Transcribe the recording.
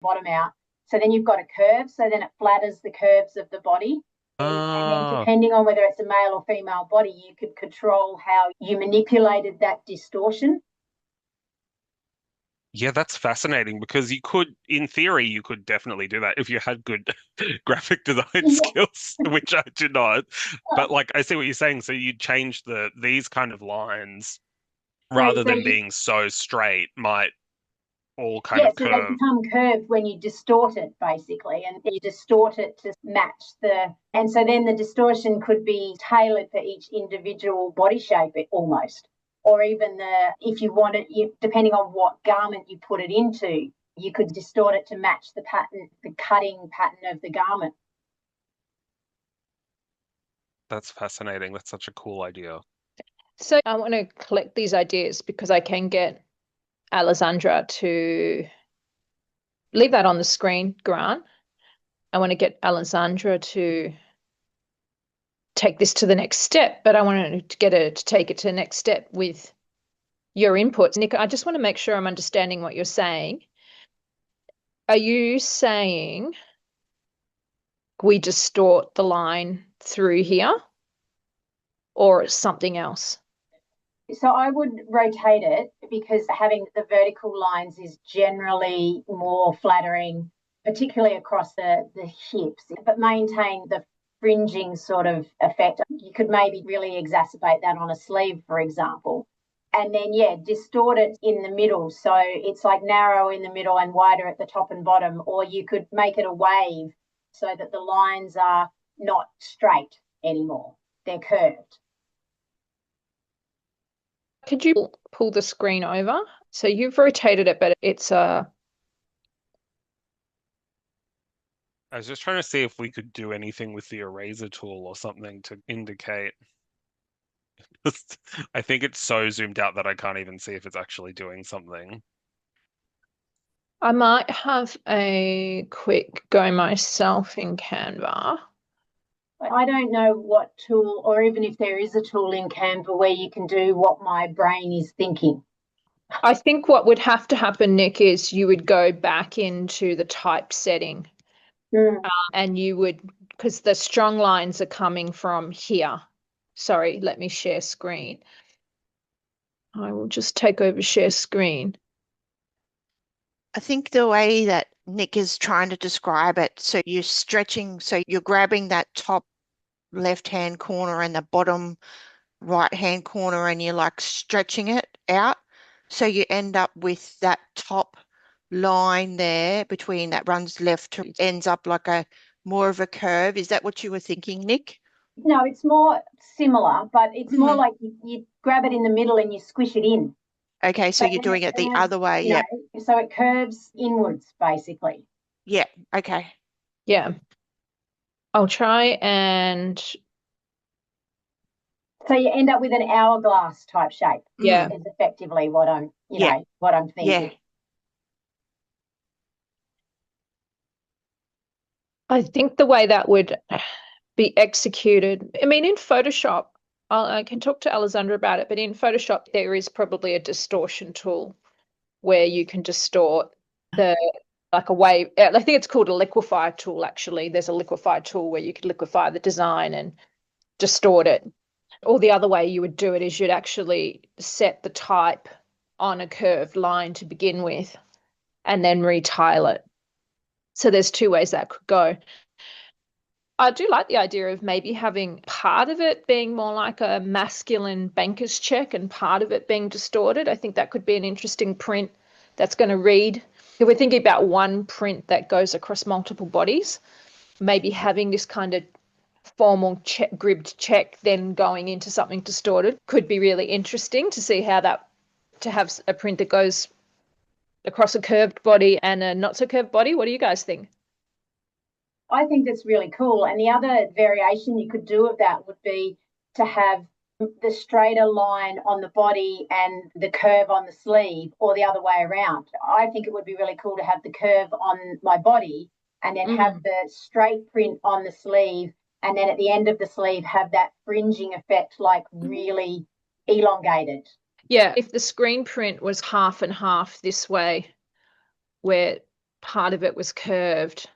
bottom out. So then you've got a curve. So then it flatters the curves of the body. And then Oh, depending on whether it's a male or female body, you could control how you manipulated that distortion. yeah, that's fascinating because you could, in theory, you could definitely do that if you had good graphic design Yeah. skills, which I do not. But like, I see what you're saying. So you change these kind of lines rather So than you, being so straight might all kind yeah, of so they curve. become curved when you distort it, basically, and you distort it to match and so then the distortion could be tailored for each individual body shape, almost, or even if you want it, depending on what garment you put it into, you could distort it to match the pattern, the cutting pattern of the garment. That's fascinating. That's such a cool idea. So I want to collect these ideas because I can get Alessandra to leave that on the screen, Grant. I want to get Alessandra to take this to the next step, but I want to get her to take it to the next step with your inputs. Nick, I just want to make sure I'm understanding what you're saying. Are you saying we distort the line through here or it's something else? So I would rotate it because having the vertical lines is generally more flattering, particularly across the hips, but maintain the fringing sort of effect. You could maybe really exacerbate that on a sleeve, for example. And then, yeah, distort it in the middle. So it's like narrow in the middle and wider at the top and bottom. Or you could make it a wave so that the lines are not straight anymore, they're curved. Could you pull the screen over? So you've rotated it, but it's a I was just trying to see if we could do anything with the eraser tool or something to indicate. I think it's so zoomed out that I can't even see if it's actually doing something. I might have a quick go myself in Canva. I don't know what tool, or even if there is a tool in Canva where you can do what my brain is thinking. I think what would have to happen, Nick, is you would go back into the typed setting and you would, because the strong lines are coming from here. Sorry, let me share screen. I will just take over share screen. I think the way that Nick is trying to describe it, so you're stretching, so you're grabbing that top left-hand corner and the bottom right-hand corner and you're like stretching it out. So you end up with that top line there between that runs left to ends up like a more of a curve. Is that what you were thinking, Nick? No, it's more similar, but it's more Mhm. like you grab it in the middle and you squish it in. Okay, so But you're then it doing it the curves, other way. Yep. so it curves inwards, basically. Yeah. Okay. Yeah. I'll try and So you end up with an hourglass type shape. yeah. Is effectively what I'm, Yeah. what I'm Yeah. thinking. I think the way that would be executed, I mean, in Photoshop, I can talk to Alessandra about it, but in Photoshop, there is probably a distortion tool where you can distort the like a wave. I think it's called a liquefy tool, actually. There's a liquefy tool where you could liquefy the design and distort it. Or the other way you would do it is you'd actually set the type on a curved line to begin with and then retile it. So there's two ways that could go. I do like the idea of maybe having part of it being more like a masculine banker's check and part of it being distorted. I think that could be an interesting print that's going to read. If we're thinking about one print that goes across multiple bodies, maybe having this kind of formal gribbed check then going into something distorted could be really interesting to see how that, to have a print that goes across a curved body and a not so curved body. What do you guys think? I think that's really cool. And the other variation you could do of that would be to have the straighter line on the body and the curve on the sleeve, or the other way around. I think it would be really cool to have the curve on my body and then have the straight print on the sleeve. And then at the end of the sleeve, have that fringing effect, like really elongated. Yeah, if the screen print was half and half this way, where part of it was curved.